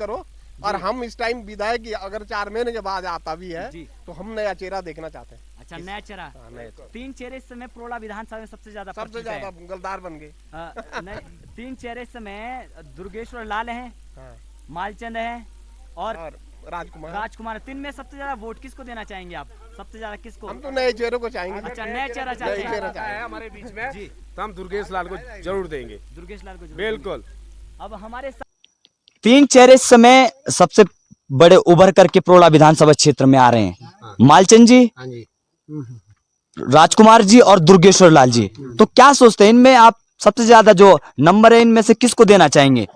करो। और हम इस टाइम विधायक अगर 4 महीने के बाद आता भी है तो हम नया चेहरा देखना चाहते हैं। अच्छा, नया चेहरा। 3 चेहरे इस समय प्रोला विधानसभा में सबसे ज्यादा गलदार बन गए। 3 चेहरे इस समय दुर्गेश्वर लाल हैं, मालचंद हैं और राजकुमार। 3 में सबसे ज्यादा वोट किसको देना चाहेंगे आप? सबसे ज्यादा किसको? हम तो नए चेहरों को चाहेंगे। अच्छा, नया चेहरा चाहते हैं हमारे बीच में जी, तो हम दुर्गेश लाल को जरूर देंगे। दुर्गेश लाल को बिल्कुल। अब हमारे 3 चेहरे इस समय सबसे बड़े उभर करके प्रोला विधानसभा क्षेत्र में आ रहे हैं। मालचंद जी, राजकुमार जी और दुर्गेश्वर लाल जी। तो क्या सोचते हैं, इनमें आप सबसे ज्यादा जो नंबर है इनमें से किसको देना चाहेंगे?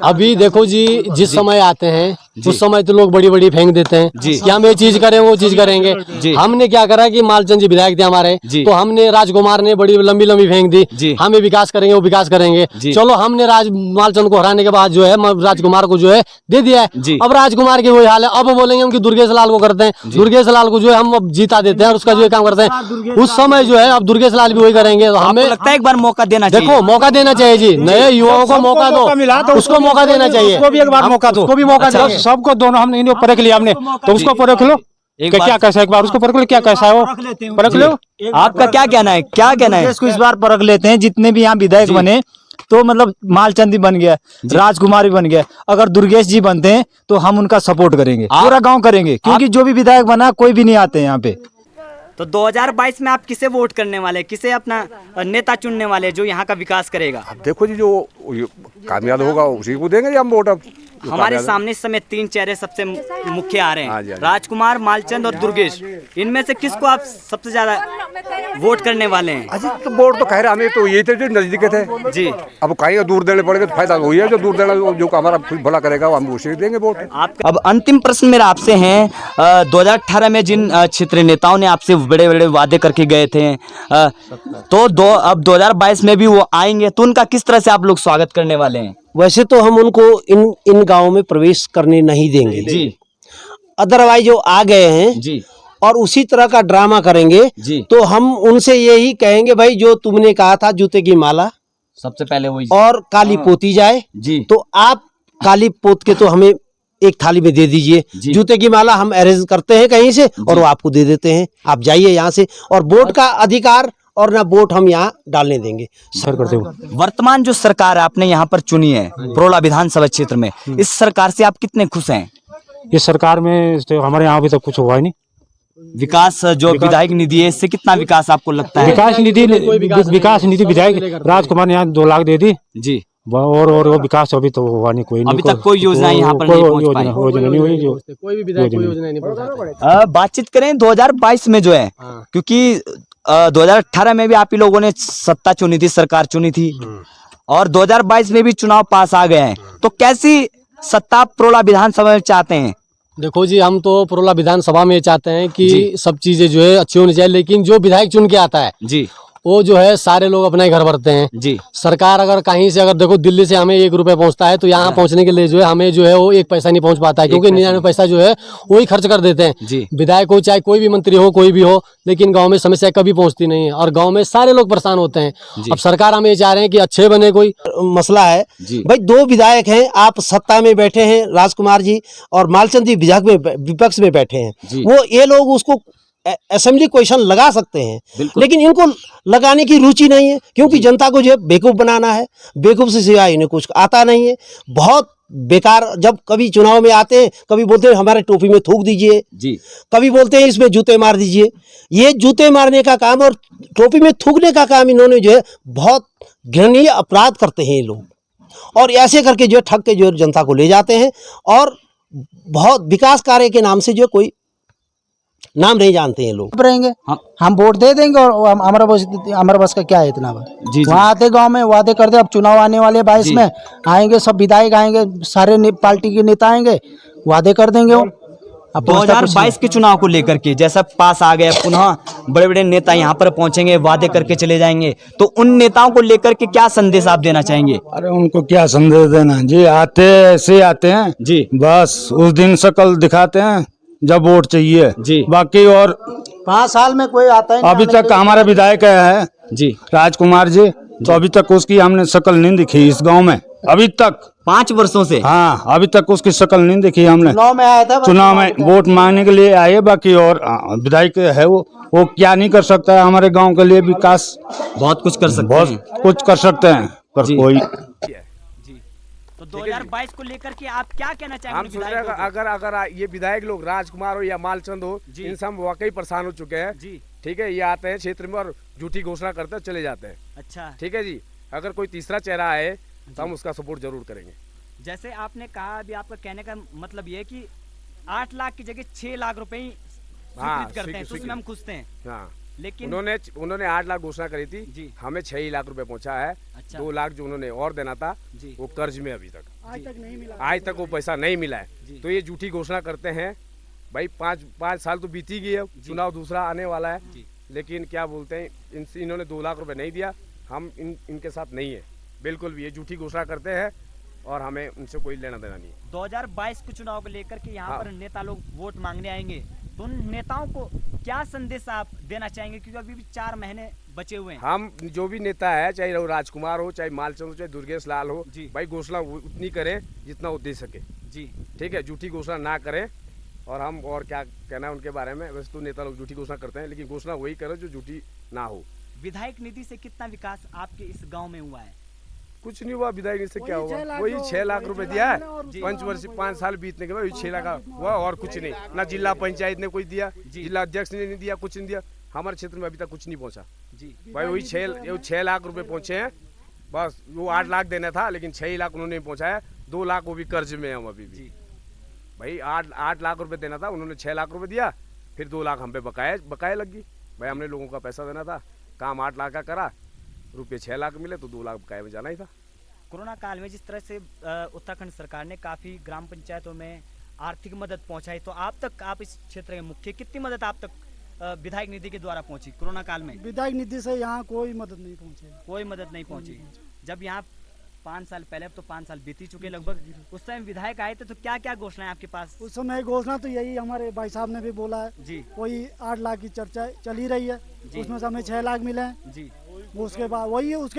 अभी देखो जी, जिस समय आते हैं उस समय तो लोग बड़ी बड़ी फेंक देते हैं कि हम ये चीज करें वो चीज करेंगे। हमने क्या करा कि मालचंद जी विधायक थे हमारे, तो हमने राजकुमार ने बड़ी लंबी लंबी फेंक दी, हमें विकास करेंगे वो विकास करेंगे। चलो हमने मालचंद को हराने के बाद जो है राजकुमार को जो है दे दिया है। अब राजकुमार की वही हाल है। अब बोलेंगे हम कि दुर्गेश लाल को करते हैं, दुर्गेश लाल को जो है हम अब जीता देते हैं और उसका जो है काम करते हैं। उस समय जो है अब दुर्गेश लाल भी वही करेंगे। तो हमें लगता है एक बार मौका देना चाहिए। देखो, मौका देना चाहिए जी, नए युवाओं को मौका दो, मिला तो उसको मौका देना चाहिए। उसको भी एक बार मौका दो, उसको भी मौका दो। सबको दोनों हमने इन्हें परख लिया हमने, तो उसको परख लो क्या कैसा है, एक बार उसको परख लो क्या कैसा है वो परख लो। आपका क्या कहना है? क्या कहना है? इसको इस बार परख लेते हैं। जितने भी यहाँ विधायक बने तो मतलब मालचंद भी बन गया, राजकुमार भी बन गया, अगर दुर्गेश जी बनते हैं तो हम उनका सपोर्ट करेंगे, पूरा गांव करेंगे, क्योंकि जो भी विधायक बना कोई भी नहीं आते यहाँ पे। तो 2022 में आप किसे वोट करने वाले, किसे अपना नेता चुनने वाले जो यहाँ का विकास करेगा? देखो जी, जो कामयाब होगा उसी को देंगे हम वोट। अब हमारे सामने इस समय 3 चेहरे सबसे मुख्य आ रहे हैं, राजकुमार, मालचंद और दुर्गेश। इनमें से किसको आप सबसे ज्यादा वोट करने वाले हैं? अजी तो वोट तो कह रहे हमें तो यही थे जो नजदीक थे जी। अब कहीं दूर देने पड़ेगा तो फायदा वही है, जो दूर देना जो हमारा भला करेगा हम उसे देंगे वोट। अब अंतिम प्रश्न मेरा आपसे है, 2018 में जिन क्षेत्रीय नेताओं ने आपसे बड़े बड़े वादे करके गए थे, तो अब 2022 में भी वो आएंगे, तो उनका किस तरह से आप लोग स्वागत करने वाले हैं? वैसे तो हम उनको इन गाँव में प्रवेश करने नहीं देंगे जी। अदरवाइज जो आ गए हैं जी और उसी तरह का ड्रामा करेंगे जी, तो हम उनसे यही कहेंगे, भाई जो तुमने कहा था जूते की माला सबसे पहले वही और काली पोती जाए जी, तो आप काली पोत के तो हमें एक थाली में दे दीजिए, जूते की माला हम अरेंज करते हैं कहीं से और वो आपको दे देते हैं, आप जाइए यहाँ से। और वोट का अधिकार और ना वोट हम यहाँ डालने देंगे सर करते हुए। वर्तमान जो सरकार आपने यहाँ पर चुनी है प्रोला विधानसभा क्षेत्र में, इस सरकार से आप कितने खुश हैं? इस सरकार में हमारे यहाँ अभी तक कुछ हुआ ही नहीं। विकास जो विधायक निधि है, इससे कितना विकास आपको लगता है? विकास निधि विधायक राजकुमार ने यहाँ 2 लाख दे दी जी, और वो विकास अभी तो हुआ नहीं, कोई अभी तक कोई योजना यहाँ पर नहीं पहुंच पाई। कोई भी विधायक कोई योजना नहीं पहुंचा। बातचीत करें 2022 में जो है, क्योंकि 2018 में भी आप ही लोगों ने सत्ता चुनी थी, सरकार चुनी थी, और 2022 में भी चुनाव पास आ गए हैं, तो कैसी सत्ता प्रोला विधानसभा में चाहते हैं? देखो जी, हम तो प्रोला विधानसभा में चाहते हैं कि सब चीजें जो है अच्छी होनी चाहिए, लेकिन जो विधायक चुन के आता है जी, वो जो है सारे लोग अपने घर भरते हैं जी। सरकार अगर कहीं से, अगर देखो दिल्ली से हमें 1 रुपया पहुंचता है तो यहाँ पहुंचने के लिए जो है हमें जो है वो 1 पैसा नहीं पहुंच पाता है, क्योंकि 99 पैसा जो है वही खर्च कर देते हैं जी। विधायक हो चाहे कोई भी मंत्री हो, कोई भी हो, लेकिन गांव में समस्या कभी पहुंचती नहीं है और गांव में सारे लोग परेशान होते हैं। अब सरकार हमें चाह रहे हैं कि अच्छे बने। कोई मसला है भाई, 2 विधायक हैं, आप सत्ता में बैठे हैं, राजकुमार जी और मालचंद जी विपक्ष में बैठे हैं, वो ये लोग उसको असेंबली क्वेश्चन लगा सकते हैं, लेकिन इनको लगाने की रुचि नहीं है, क्योंकि जनता को जो है बेवकूफ बनाना है, बेवकूफ से सिवाय इन्हें कुछ आता नहीं है। बहुत बेकार, जब कभी चुनाव में आते हैं, कभी बोलते हैं हमारे टोपी में थूक दीजिए जी, कभी बोलते हैं इसमें जूते मार दीजिए। ये जूते मारने का काम और टोपी में थूकने का काम इन्होंने जो है बहुत घृणीय अपराध करते हैं ये लोग, और ऐसे करके जो ठग के जो जनता को ले जाते हैं और बहुत विकास कार्य के नाम से जो कोई नाम नहीं जानते हैं लोग। रहेंगे हम वोट दे देंगे और हमारा बस का क्या है इतना। वहाँ आते गांव में वादे करते, अब चुनाव आने वाले 22 में आएंगे, सब विधायक आएंगे, सारे पार्टी के नेता आएंगे, वादे कर देंगे वो। अब 2022 के चुनाव को लेकर के जैसा पास आ गया, पुनः बड़े बड़े नेता यहाँ पर पहुंचेंगे, वादे करके चले जाएंगे, तो उन नेताओं को लेकर के क्या संदेश आप देना चाहेंगे? अरे उनको क्या संदेश देना जी, आते ऐसे आते हैं जी, बस उस दिन शक्ल दिखाते हैं जब वोट चाहिए जी, बाकी और 5 साल में कोई आता है। अभी तक हमारा विधायक है जी राजकुमार जी, तो अभी तक उसकी हमने शक्ल नहीं दिखी इस गांव में अभी तक। 5 वर्षों से। हाँ, अभी तक उसकी शक्ल नहीं देखी हमने। चुनाव में आया था, बस चुनाव में वोट मांगने के लिए आए, बाकी और विधायक है वो क्या नहीं कर सकता है हमारे गांव के लिए विकास। बहुत कुछ कर सकते बहुत हैं। कुछ कर सकते हैं, पर जी। कोई तो 2022 को लेकर के आप क्या कहना हम चाहेंगे सोच रहे हैं विधायकों को? अगर ये विधायक लोग राजकुमार हो या मालचंद हो, जी। इनसे हम वाकई परेशान हो चुके हैं। जी ठीक है, ये आते हैं क्षेत्र में और झूठी घोषणा करते हैं, चले जाते हैं। अच्छा, ठीक है जी, अगर कोई तीसरा चेहरा आए तो हम उसका सपोर्ट जरूर करेंगे। जैसे आपने कहा, अभी आपका कहने का मतलब ये है कि 8 लाख की जगह 6 लाख रुपए ही हाँ, स्वीकृत करते हैं, तो उसमें हम खुश थे। हाँ, लेकिन उन्होंने 8 लाख घोषणा करी थी जी। हमें 6 ही लाख रुपए पहुंचा है। अच्छा। 2 लाख जो उन्होंने और देना था जी। वो कर्ज में अभी तक आज तक नहीं मिला, आज तक वो पैसा नहीं मिला है। जी। तो ये झूठी घोषणा करते हैं भाई। 5 साल तो बीत ही गई है, चुनाव दूसरा आने वाला है। जी। लेकिन क्या बोलते हैं, इन्होंने 2 लाख रुपए नहीं दिया। हम इनके साथ नहीं है बिल्कुल भी। ये झूठी घोषणा करते हैं और हमें उनसे कोई लेना देना नहीं है। 2022 के चुनाव को लेकर के यहाँ हाँ। पर नेता लोग वोट मांगने आएंगे, तो उन नेताओं को क्या संदेश आप देना चाहेंगे, क्योंकि अभी भी 4 महीने बचे हुए हैं? हम जो भी नेता है, चाहे वो राजकुमार हो, चाहे मालचंद हो, चाहे दुर्गेश लाल हो, जी। भाई घोषणा उतनी करें जितना वो दे सके। जी ठीक है, झूठी घोषणा ना करें। और हम और क्या कहना है उनके बारे में, वैसे तो नेता लोग झूठी घोषणा करते हैं, लेकिन घोषणा वही करो जो झूठी ना हो। विधायक निधि से कितना विकास आपके इस गांव में हुआ है? कुछ नहीं हुआ विधायक से, क्या हुआ? वही 6 लाख रुपए दिया है। 5 साल बीतने के बाद वही 6 लाख हुआ और कुछ नहीं। ना जिला पंचायत ने कोई दिया, जिला अध्यक्ष ने नहीं दिया, कुछ नहीं दिया। हमारे क्षेत्र में अभी तक कुछ नहीं पहुंचा जी भाई। वही 6 लाख रुपए पहुंचे हैं बस। वो 8 लाख देना था, लेकिन 6 लाख उन्होंने नहीं पहुंचाया। 2 लाख वो भी कर्ज में हम अभी भी। भाई 8 लाख रुपए देना था, उन्होंने 6 लाख रुपए दिया, फिर 2 लाख हम पे बकाया लग गई। भाई हमने लोगों का पैसा देना था, काम 8 लाख का करा, रुपये 6 लाख मिले तो 2 लाख बकाये में जाना ही था। कोरोना काल में जिस तरह से उत्तराखंड सरकार ने काफी ग्राम पंचायतों में आर्थिक मदद पहुंचाई, तो आप इस क्षेत्र के मुख्य, कितनी मदद आप तक विधायक निधि के द्वारा पहुंची कोरोना काल में? विधायक निधि से यहाँ कोई मदद नहीं पहुंचे। कोई मदद नहीं पहुंची। जब यहाँ 5 साल पहले, अब तो 5 साल बीत ही चुके लगभग, उस टाइम विधायक आए थे, तो क्या क्या घोषणाएं आपके पास? उस समय घोषणा तो यही हमारे भाई साहब ने भी बोला है जी वही 8 लाख की चर्चा चल ही रही है। उसमें से हमें 6 लाख मिले हैं। जी उसके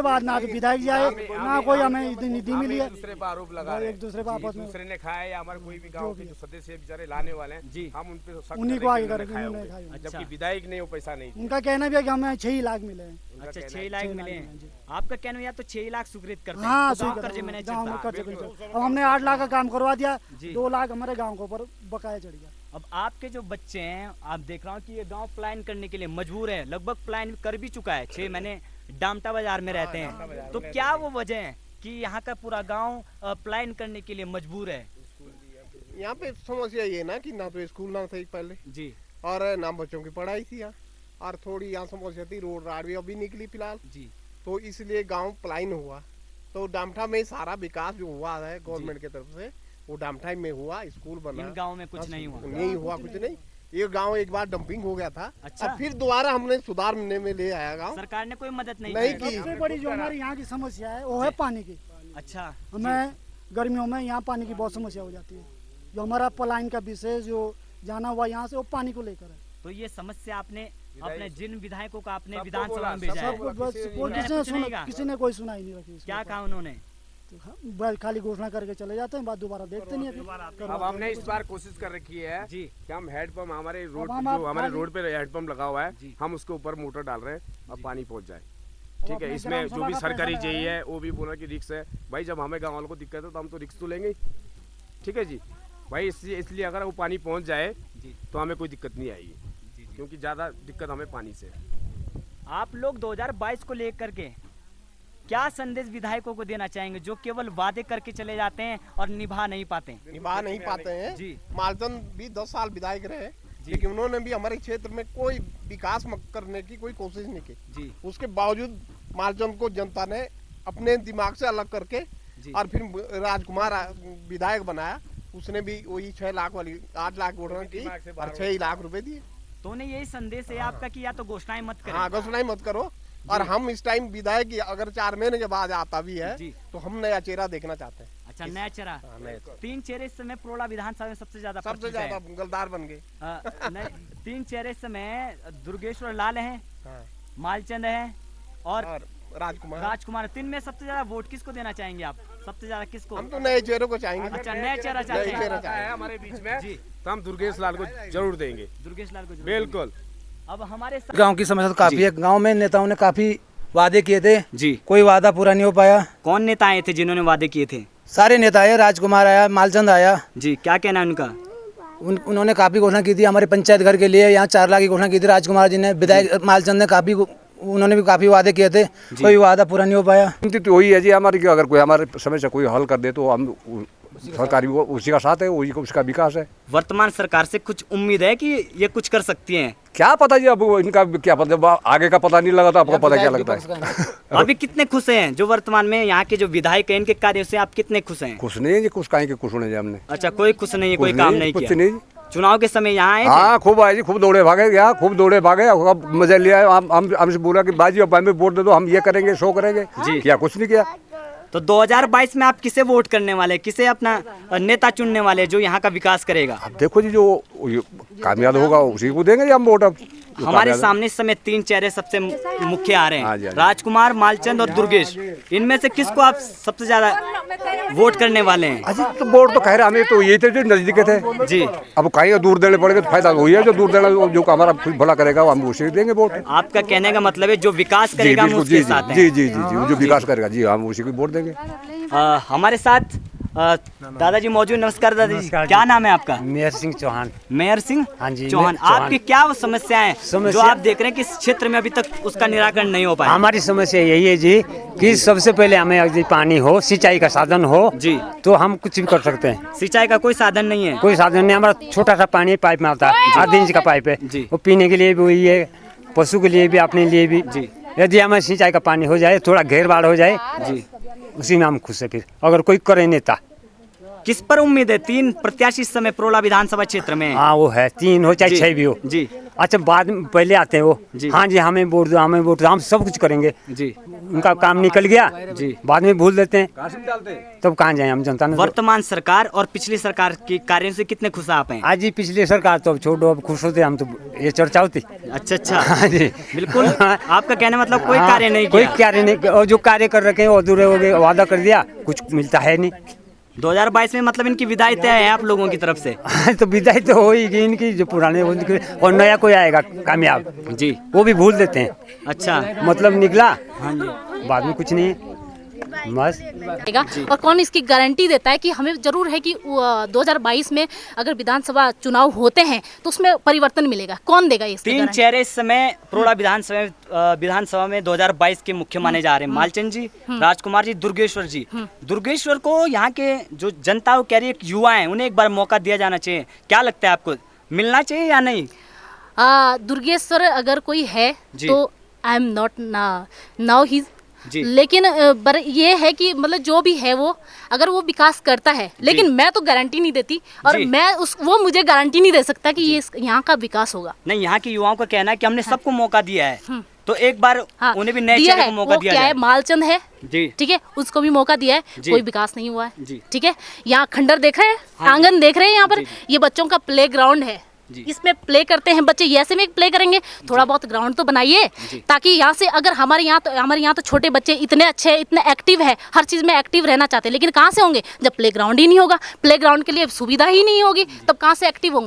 बाद ना तो विधायक जी आए, ना कोई हमें निधि मिली है। दूसरे पर आरोप लगा रहे हैं। एक दूसरे पर आपस में दूसरे ने खाया या हमारे कोई भी गांव के जो सदस्य बेचारे लाने वाले हैं जी। हम उन पे सख्त उन्हीं को करें आगे कि करें, उन्होंने खाया उन्होंने होगा। खाया जबकि विधायक ने वो पैसा नहीं दिया। उनका कहना भी है कि हमें 6 ही लाख मिले हैं। अच्छा, 6 लाख मिले हैं। जी। आपका कहना या तो 6 लाख स्वीकृत करते हैं, हाँ, तो गाँव स्वीकृत कर्जे में नहीं गाँव में चलता। कर्जे में चलता। अब हमने 8 लाख का काम करवा दिया, जी। 2 लाख हमारे गाँव के ऊपर बकाया चढ़ गया। अब आपके जो बच्चे हैं, आप देख रहा हूँ कि ये गांव पलायन करने के लिए मजबूर है, लगभग पलायन कर भी चुका है। 6 महीने डामटा बाजार में रहते हैं, तो क्या वो वजह है कि यहाँ का पूरा गांव पलायन करने के लिए मजबूर है? यहाँ पे समस्या ये ना कि ना तो स्कूल ना थे पहले, जी और ना बच्चों की पढ़ाई थी यहाँ, और थोड़ी यहाँ समस्या थी, रोड राड भी अभी निकली फिलहाल, जी तो इसलिए गांव पलायन हुआ। तो डामठा में सारा विकास जो हुआ है गवर्नमेंट की तरफ से, वो डामठा में हुआ, स्कूल बना। इन गाँव में कुछ नहीं हुआ। नहीं हुआ कुछ नहीं। ये गांव एक बार डंपिंग हो गया था। अच्छा। अब फिर दोबारा हमने सुधारने में ले आया गांव। सरकार ने कोई मदद नहीं नहीं की। की। सबसे बड़ी जो हमारी यहाँ की समस्या है वो है पानी की। अच्छा, हमें गर्मियों में यहाँ पानी की बहुत समस्या हो जाती है। जो हमारा पलायन का विशेष जो जाना हुआ यहाँ से, वो पानी को लेकर है। तो ये समस्या आपने अपने जिन विधायकों का आपने सबको विधानसभा बोला, में भेजा है, सबको बस किसी ने कोई नहीं किसी ने कुछ नहीं सुना, कहा। किसी ने कोई सुनाई नहीं रखी। क्या कहा उन्होंने? बस खाली घोषणा करके चले जाते हैं, बाद दोबारा देखते नहीं है। अब हमने इस बार कोशिश कर रखी है जी कि हम हेडपम्प हमारे रोड अब हम जो आप हमारे खाली- रोड पे हेडपम्प लगा हुआ जी। है, हम उसके ऊपर मोटर डाल रहे हैं और पानी पहुंच जाए। ठीक है, अपने इसमें ग्राम जो सभा भी का सरकारी पैसा जेई लगा है वो भी बोला कि रिक्स है। भाई जब हमें गाँव वालों को दिक्कत है तो हम तो रिक्स तो लेंगे ही। ठीक है जी भाई, इसलिए अगर वो पानी पहुंच जाए जी तो हमें कोई दिक्कत नहीं आएगी, क्योंकि ज़्यादा दिक्कत हमें पानी से है। आप लोग 2022 को लेकर के क्या संदेश विधायकों को देना चाहेंगे, जो केवल वादे करके चले जाते हैं और निभा नहीं पाते? निभा नहीं पाते हैं जी। मालचंद भी 10 साल विधायक रहे, लेकिन उन्होंने भी हमारे क्षेत्र में कोई विकास करने की कोई कोशिश नहीं की। जी उसके बावजूद मालचंद को जनता ने अपने दिमाग से अलग करके जी। और फिर राजकुमार विधायक बनाया। उसने भी वही 6 लाख वाली 8 लाख घोषणा की और 6 लाख रुपए दिए। तो उन्हें यही संदेश है आपका कि या तो घोषणाएं मत करें। हाँ, घोषणा ही मत करो। और हम इस टाइम विधायक की अगर 4 महीने के बाद आता भी है जी। तो हम नया चेहरा देखना चाहते हैं। अच्छा, नया चेहरा। हाँ, नया चेहरा। 3 चेहरे इस समय प्रोला विधानसभा में सबसे ज्यादा सबसे प्रचलित है। ज्यादा गलदार बन गए। 3 चेहरे इस समय दुर्गेश्वर लाल हैं, हाँ। मालचंद हैं और और राजकुमार। 3 में सबसे ज्यादा वोट किसको देना चाहेंगे आप? सबसे ज्यादा किसको? हम तो नए चेहरों को चाहेंगे। अच्छा, नया चेहरा चाहते हैं। है हमारे बीच में तो हम दुर्गेश लाल को जरूर देंगे। दुर्गेश लाल को जरूर। बिल्कुल। अब हमारे गांव की समस्या तो काफी है। गांव में नेताओं ने काफी वादे किए थे जी, कोई वादा पूरा नहीं हो पाया। कौन नेता आए थे जिन्होंने वादे किए थे? सारे नेता आए, राजकुमार आया, मालचंद आया जी, क्या कहना है उनका? उन्होंने काफी घोषणा की थी हमारे पंचायत घर के लिए। यहाँ 4 लाख की घोषणा की थी राजकुमार जी ने। विधायक मालचंद ने उन्होंने भी काफी वादे किए थे, कोई वादा पूरा नहीं हो पाया। तो वही है जी हमारी कि अगर कोई हमारे समस्या कोई हल कर दे तो हम सरकारी उसी का साथ है, वही उसका विकास है। वर्तमान सरकार से कुछ उम्मीद है कि ये कुछ कर सकती हैं? क्या पता जी, अब इनका क्या पता, जब आगे का पता नहीं लगा तो आपको पता क्या लगता है। अभी कितने खुश हैं जो वर्तमान में यहाँ के जो विधायक हैं, इनके कार्यों से आप कितने खुश हैं? खुश नहीं है जी, खुश काहे के खुश होने जी हमने। अच्छा, कोई खुश नहीं है, कोई काम नहीं कुछ किया? नहीं। चुनाव के समय यहाँ आए थे? हाँ खूब आए जी, खूब दौड़े भागे, यहाँ खूब दौड़े भागे, मजा लिया। हमसे बोला कि बाजी अब हमें वोट दे दो, हम ये करेंगे शो करेंगे जी। क्या कुछ नहीं किया। तो 2022 में आप किसे वोट करने वाले, किसे अपना नेता चुनने वाले जो यहाँ का विकास करेगा? अब देखो जी, जो कामयाब होगा उसी को देंगे जी हम वोट। अब हमारे सामने इस समय 3 चेहरे सबसे मुख्य आ रहे हाँ हैं, जी, हाँ जी। राजकुमार, मालचंद और दुर्गेश। इनमें से किसको आप सबसे ज्यादा वोट करने वाले हैं? अजी तो वोट तो खैर हमें तो यही थे जो नजदीक थे जी। अब कहीं दूर देने पड़ेगा तो फायदा वही है, जो दूर देना जो हमारा भला करेगा हम उसे देंगे वोट। आपका कहने का मतलब है जो विकास जी करेगा हम बिल्कुल, उसके जी साथ हैं। जी जी जी जी, जो विकास करेगा जी हम उसी को वोट देंगे। हमारे साथ दादाजी मौजूद। नमस्कार दादाजी, क्या नाम है आपका? मेयर सिंह चौहान। मेयर सिंह हाँ जी, चौहान। चौहान। आपकी क्या वो समस्याएं जो आप देख रहे हैं कि इस क्षेत्र में अभी तक उसका निराकरण नहीं हो पाया? हमारी समस्या यही है जी कि सबसे पहले हमें यदि पानी हो, सिंचाई का साधन हो जी, तो हम कुछ भी कर सकते हैं। सिंचाई का कोई साधन नहीं है? कोई साधन नहीं। हमारा छोटा सा पानी पाइप में आता है, 8 इंच का पाइप है जी। वो पीने के लिए भी वही है, पशु के लिए भी, अपने लिए भी जी। यदि हमें सिंचाई का पानी हो जाए, थोड़ा घेर बाढ़ हो जाए जी, उसी में हम खुश है। फिर अगर कोई करे नेता, किस पर उम्मीद है? 3 प्रत्याशी इस समय प्रोला विधानसभा क्षेत्र में। हाँ वो है, 3 हो चाहे जी, 6 भी हो जी। अच्छा, बाद में पहले आते हैं वो जी। हाँ जी हमें वोट दो, हमें वोट दो, हम सब कुछ करेंगे जी। उनका काम निकल गया जी। बाद में भूल देते हैं, तब कहाँ जाए हम जनता ने। वर्तमान सरकार और पिछली सरकार के कार्यों से कितने खुश आप हैं? आज ही पिछली सरकार तो अब छोड़ो, अब खुश होते हम तो, ये चर्चा होती। अच्छा अच्छा, हाँ जी बिल्कुल। आपका कहना मतलब कोई हाँ, कार्य नहीं कोई किया? कार्य नहीं, और जो कार्य कर रखे हैं वो अधूरे हो गए, वादा कर दिया कुछ मिलता है नहीं। 2022 में मतलब इनकी विदाई तय है आप लोगों की तरफ से? तो विदाई तो होगी इनकी, जो पुराने उनके, और नया कोई आएगा कामयाब जी, वो भी भूल देते हैं। अच्छा, मतलब निकला हाँ जी, बाद में कुछ नहीं बस। और कौन इसकी गारंटी देता है कि हमें जरूर है कि 2022 में अगर विधानसभा चुनाव होते हैं तो उसमें परिवर्तन मिलेगा? कौन देगा इसकी 3 गारंटी? चेहरे इस समय प्रोला विधानसभा में 2022 के मुख्य माने जा रहे हैं, मालचंद जी, राजकुमार जी, दुर्गेश्वर जी। दुर्गेश्वर को यहाँ के जो जनता वो कह रही है, युवा है, उन्हें एक बार मौका दिया जाना चाहिए। क्या लगता है आपको, मिलना चाहिए या नहीं? दुर्गेश्वर अगर कोई है जी। तो I am not now he, लेकिन ये है कि मतलब जो भी है वो अगर वो विकास करता है, लेकिन मैं तो गारंटी नहीं देती और मैं वो मुझे गारंटी नहीं दे सकता कि ये यहाँ का विकास होगा। नहीं, यहाँ के युवाओं का कहना है कि हमने सबको मौका दिया है, तो एक बार उन्हें भी नए दिया चेहरे है। को मौका वो दिया क्या जाए। है, मालचंद है जी, ठीक है, उसको भी मौका दिया है, जी। कोई विकास नहीं हुआ है जी। ठीक है। यहाँ खंडर देख रहे हैं, आंगन देख रहे हैं, यहाँ पर ये बच्चों का प्ले ग्राउंड है, इसमें प्ले करते हैं बच्चे, ऐसे में प्ले करेंगे, थोड़ा बहुत ग्राउंड तो बनाइए ताकि यहाँ से अगर हमारे यहाँ तो छोटे बच्चे इतने अच्छे, इतने एक्टिव है, हर चीज़ में एक्टिव रहना चाहते हैं, लेकिन कहाँ से होंगे जब प्ले ग्राउंड ही नहीं होगा, प्ले ग्राउंड के लिए सुविधा ही नहीं होगी, तब कहाँ से एक्टिव होंगे।